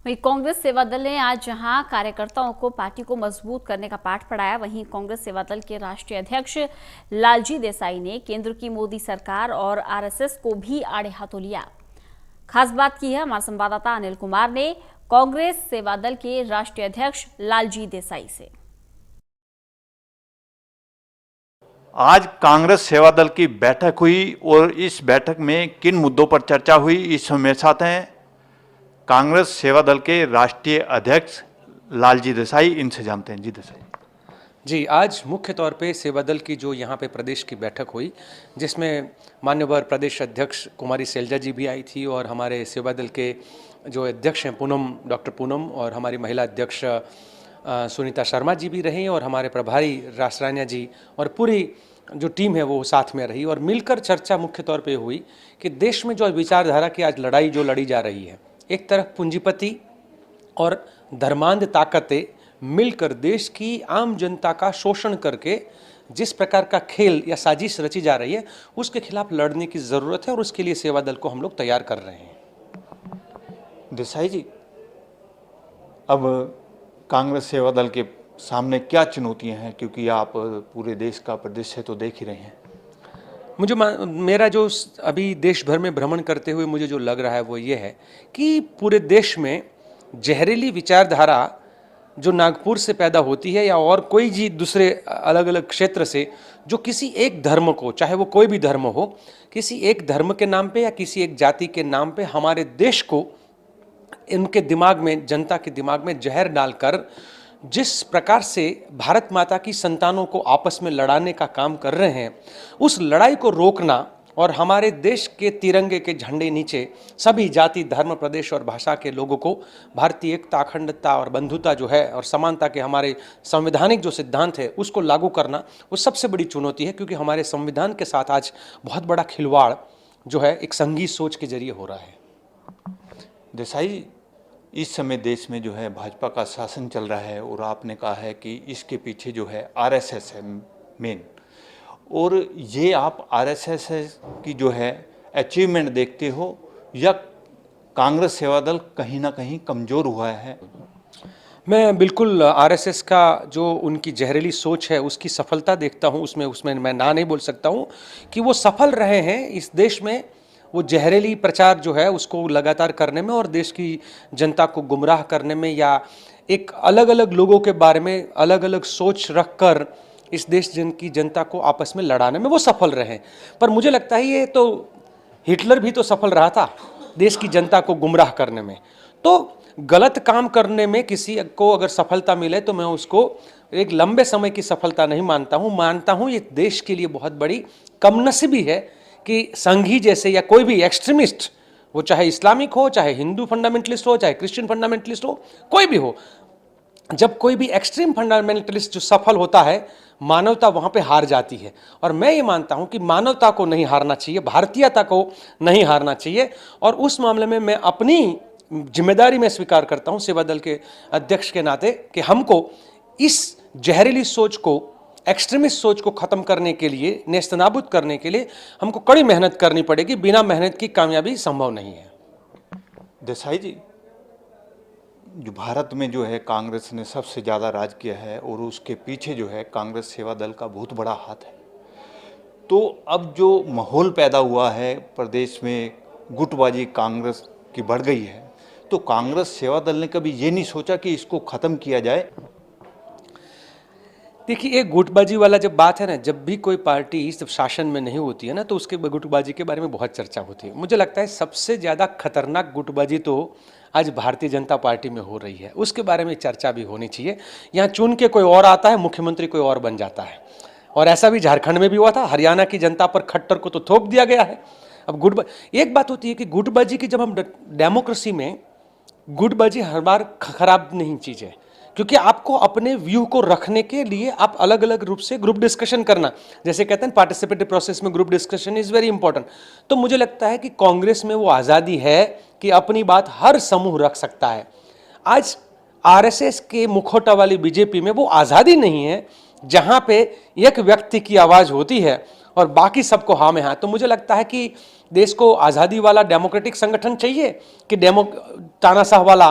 वहीं कांग्रेस सेवा दल ने आज जहां कार्यकर्ताओं को पार्टी को मजबूत करने का पाठ पढ़ाया, वहीं कांग्रेस सेवा दल के राष्ट्रीय अध्यक्ष लालजी देसाई ने केंद्र की मोदी सरकार और आरएसएस को भी आड़े हाथों लिया। खास बात की है हमारे संवाददाता अनिल कुमार ने कांग्रेस सेवा दल के राष्ट्रीय अध्यक्ष लालजी देसाई से। आज कांग्रेस सेवा दल की बैठक हुई और इस बैठक में किन मुद्दों पर चर्चा हुई, इस समय साथ हैं कांग्रेस सेवा दल के राष्ट्रीय अध्यक्ष लालजी देसाई। इनसे जानते हैं। जी देसाई जी, आज मुख्य तौर पे सेवा दल की जो यहाँ पे प्रदेश की बैठक हुई, जिसमें मान्यवर प्रदेश अध्यक्ष कुमारी शैलजा जी भी आई थी और हमारे सेवा दल के जो अध्यक्ष हैं पूनम, डॉक्टर पूनम, और हमारी महिला अध्यक्ष सुनीता शर्मा जी भी रही और हमारे प्रभारी रासरानिया जी और पूरी जो टीम है वो साथ में रही। और मिलकर चर्चा मुख्य तौर पे हुई कि देश में जो विचारधारा की आज लड़ाई जो लड़ी जा रही है, एक तरफ पूंजीपति और धर्मांध ताकतें मिलकर देश की आम जनता का शोषण करके जिस प्रकार का खेल या साजिश रची जा रही है, उसके खिलाफ लड़ने की ज़रूरत है और उसके लिए सेवा दल को हम लोग तैयार कर रहे हैं। देसाई जी, अब कांग्रेस सेवा दल के सामने क्या चुनौतियां हैं, क्योंकि आप पूरे देश का परिदृश्य तो देख ही रहे हैं। मेरा जो अभी देश भर में भ्रमण करते हुए मुझे जो लग रहा है वो ये है कि पूरे देश में जहरीली विचारधारा जो नागपुर से पैदा होती है या और कोई जी दूसरे अलग अलग क्षेत्र से, जो किसी एक धर्म को, चाहे वो कोई भी धर्म हो, किसी एक धर्म के नाम पे या किसी एक जाति के नाम पे हमारे देश को, इनके दिमाग में, जनता के दिमाग में जहर डालकर जिस प्रकार से भारत माता की संतानों को आपस में लड़ाने का काम कर रहे हैं, उस लड़ाई को रोकना और हमारे देश के तिरंगे के झंडे नीचे सभी जाति, धर्म, प्रदेश और भाषा के लोगों को भारतीय एकता, अखंडता और बंधुता जो है और समानता के हमारे संवैधानिक जो सिद्धांत है उसको लागू करना, वो सबसे बड़ी चुनौती है। क्योंकि हमारे संविधान के साथ आज बहुत बड़ा खिलवाड़ जो है एक संघी सोच के जरिए हो रहा है। देसाई, इस समय देश में जो है भाजपा का शासन चल रहा है और आपने कहा है कि इसके पीछे जो है आरएसएस है मेन, और ये आप आरएसएस की जो है अचीवमेंट देखते हो या कांग्रेस सेवा दल कहीं ना कहीं कमज़ोर हुआ है? मैं बिल्कुल आरएसएस का जो उनकी जहरीली सोच है उसकी सफलता देखता हूँ। उसमें मैं ना नहीं बोल सकता हूँ कि वो सफल रहे हैं इस देश में। वो जहरीली प्रचार जो है उसको लगातार करने में और देश की जनता को गुमराह करने में, या एक अलग अलग लोगों के बारे में अलग अलग सोच रखकर इस देश की जनता को आपस में लड़ाने में वो सफल रहे। पर मुझे लगता है ये तो हिटलर भी तो सफल रहा था देश की जनता को गुमराह करने में। तो गलत काम करने में किसी को अगर सफलता मिले तो मैं उसको एक लंबे समय की सफलता नहीं मानता हूँ ये देश के लिए बहुत बड़ी कमनसीबी है कि संघी जैसे या कोई भी एक्सट्रीमिस्ट, वो चाहे इस्लामिक हो, चाहे हिंदू फंडामेंटलिस्ट हो, चाहे क्रिश्चियन फंडामेंटलिस्ट हो, कोई भी हो, जब कोई भी एक्सट्रीम फंडामेंटलिस्ट जो सफल होता है, मानवता वहाँ पे हार जाती है। और मैं ये मानता हूँ कि मानवता को नहीं हारना चाहिए, भारतीयता को नहीं हारना चाहिए। और उस मामले में मैं अपनी जिम्मेदारी में स्वीकार करता हूँ सेवा दल के अध्यक्ष के नाते कि हमको इस जहरीली सोच को, एक्सट्रीमिस्ट सोच को खत्म करने के लिए, नेस्तनाबूद करने के लिए हमको कड़ी मेहनत करनी पड़ेगी। बिना मेहनत की कामयाबी संभव नहीं है। देसाई जी, जो भारत में जो है कांग्रेस ने सबसे ज़्यादा राज किया है और उसके पीछे जो है कांग्रेस सेवा दल का बहुत बड़ा हाथ है, तो अब जो माहौल पैदा हुआ है प्रदेश में, गुटबाजी कांग्रेस की बढ़ गई है, तो कांग्रेस सेवा दल ने कभी ये नहीं सोचा कि इसको ख़त्म किया जाए? देखिए, एक गुटबाजी वाला जब बात है ना, जब भी कोई पार्टी जब शासन में नहीं होती है ना, तो उसके गुटबाजी के बारे में बहुत चर्चा होती है। मुझे लगता है सबसे ज़्यादा खतरनाक गुटबाजी तो आज भारतीय जनता पार्टी में हो रही है, उसके बारे में चर्चा भी होनी चाहिए। यहाँ चुन के कोई और आता है, मुख्यमंत्री कोई और बन जाता है, और ऐसा भी झारखंड में भी हुआ था। हरियाणा की जनता पर खट्टर को तो थोप दिया गया है। अब एक बात होती है कि गुटबाजी की, जब हम डेमोक्रेसी में, गुटबाजी हर बार खराब नहीं चीज़ है, क्योंकि आपको अपने व्यू को रखने के लिए आप अलग अलग रूप से ग्रुप डिस्कशन करना, जैसे कहते हैं पार्टिसिपेटिव प्रोसेस में group discussion is very important. तो मुझे लगता है कि कांग्रेस में वो आज़ादी है कि अपनी बात हर समूह रख सकता है। आज आरएसएस के मुखौटा वाली बीजेपी में वो आज़ादी नहीं है, जहां पे एक व्यक्ति की आवाज़ होती है और बाकी सबको हाँ में हाँ। तो मुझे लगता है कि देश को आज़ादी वाला डेमोक्रेटिक संगठन चाहिए कि तानाशाह वाला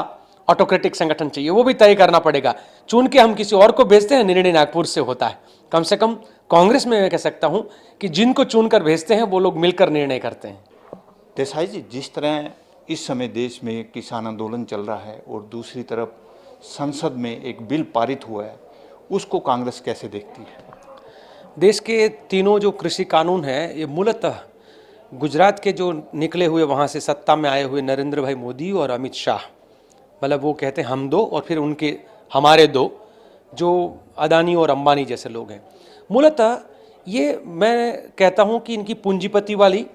ऑटोक्रेटिक संगठन चाहिए, वो भी तय करना पड़ेगा। चुन के हम किसी और को भेजते हैं, निर्णय नागपुर से होता है। कम से कम कांग्रेस में मैं कह सकता हूं कि जिनको चुनकर भेजते हैं वो लोग मिलकर निर्णय करते हैं। देसाई जी, जिस तरह इस समय देश में किसान आंदोलन चल रहा है और दूसरी तरफ संसद में एक बिल पारित हुआ है, उसको कांग्रेस कैसे देखती है? देश के तीनों जो कृषि कानून हैं, ये मूलतः गुजरात के जो निकले हुए, वहाँ से सत्ता में आए हुए नरेंद्र भाई मोदी और अमित शाह, मतलब वो कहते हैं हम दो और फिर उनके हमारे दो, जो अदानी और अंबानी जैसे लोग हैं। मूलतः ये मैं कहता हूँ कि इनकी पूंजीपति वाली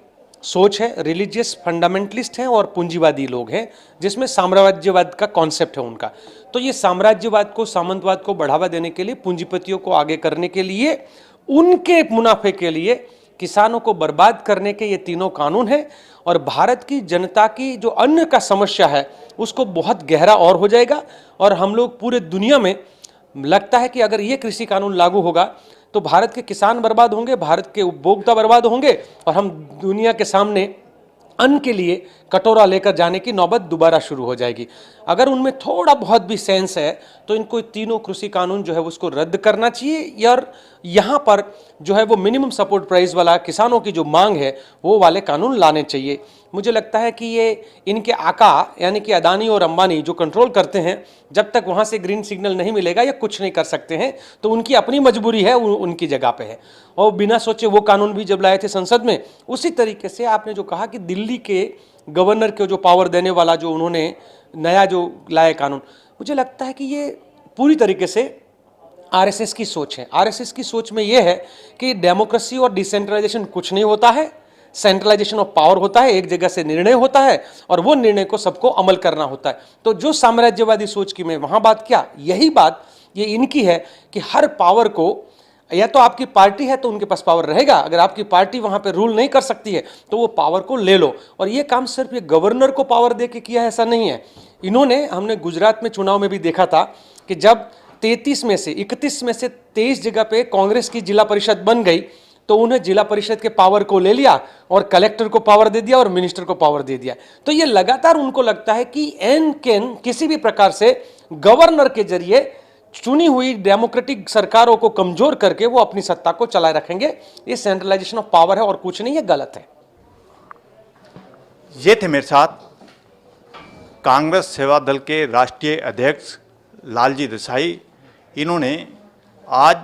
सोच है, रिलीजियस फंडामेंटलिस्ट हैं और पूंजीवादी लोग हैं, जिसमें साम्राज्यवाद का कॉन्सेप्ट है उनका। तो ये साम्राज्यवाद को, सामंतवाद को बढ़ावा देने के लिए, पूंजीपतियों को आगे करने के लिए, उनके मुनाफे के लिए किसानों को बर्बाद करने के ये तीनों कानून हैं। और भारत की जनता की जो अन्न का समस्या है उसको बहुत गहरा और हो जाएगा। और हम लोग पूरे दुनिया में लगता है कि अगर ये कृषि कानून लागू होगा तो भारत के किसान बर्बाद होंगे, भारत के उपभोक्ता बर्बाद होंगे और हम दुनिया के सामने अन्न के लिए कटोरा लेकर जाने की नौबत दोबारा शुरू हो जाएगी। अगर उनमें थोड़ा बहुत भी सेंस है तो इनको तीनों कृषि कानून जो है उसको रद्द करना चाहिए, और यहाँ पर जो है वो मिनिमम सपोर्ट प्राइस वाला किसानों की जो मांग है वो वाले कानून लाने चाहिए। मुझे लगता है कि ये इनके आका यानी कि अदानी और अंबानी जो कंट्रोल करते हैं, जब तक वहाँ से ग्रीन सिग्नल नहीं मिलेगा ये कुछ नहीं कर सकते हैं। तो उनकी अपनी मजबूरी है, उनकी जगह पे है। और बिना सोचे वो कानून भी जब लाए थे संसद में, उसी तरीके से आपने जो कहा कि दिल्ली के गवर्नर को जो पावर देने वाला जो उन्होंने नया जो लाए कानून, मुझे लगता है कि ये पूरी तरीके से आरएसएस की सोच है। आरएसएस की सोच में ये है कि डेमोक्रेसी और डिसेंट्रलाइजेशन कुछ नहीं होता है, सेंट्रलाइजेशन ऑफ पावर होता है, एक जगह से निर्णय होता है और वो निर्णय को सबको अमल करना होता है। तो जो साम्राज्यवादी सोच की मैं वहां बात किया, यही बात ये इनकी है कि हर पावर को, या तो आपकी पार्टी है तो उनके पास पावर रहेगा, अगर आपकी पार्टी वहां पे रूल नहीं कर सकती है तो वो पावर को ले लो। और ये काम सिर्फ ये गवर्नर को पावर दे के किया है ऐसा नहीं है। इन्होंने, हमने गुजरात में चुनाव में भी देखा था कि जब 31 में से 23 जगह पे कांग्रेस की जिला परिषद बन गई तो उन्हें जिला परिषद के पावर को ले लिया और कलेक्टर को पावर दे दिया और मिनिस्टर को पावर दे दिया। तो ये लगातार उनको लगता है कि एन कैन किसी भी प्रकार से गवर्नर के जरिए चुनी हुई डेमोक्रेटिक सरकारों को कमजोर करके वो अपनी सत्ता को चलाए रखेंगे। ये सेंट्रलाइजेशन ऑफ पावर है और कुछ नहीं, ये गलत है। ये थे मेरे साथ कांग्रेस सेवा दल के राष्ट्रीय अध्यक्ष लालजी देसाई। इन्होंने आज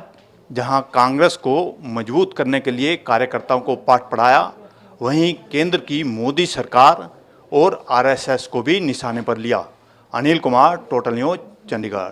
जहां कांग्रेस को मजबूत करने के लिए कार्यकर्ताओं को पाठ पढ़ाया, वहीं केंद्र की मोदी सरकार और आरएसएस को भी निशाने पर लिया। Anil Kumar, total news, Chandigarh.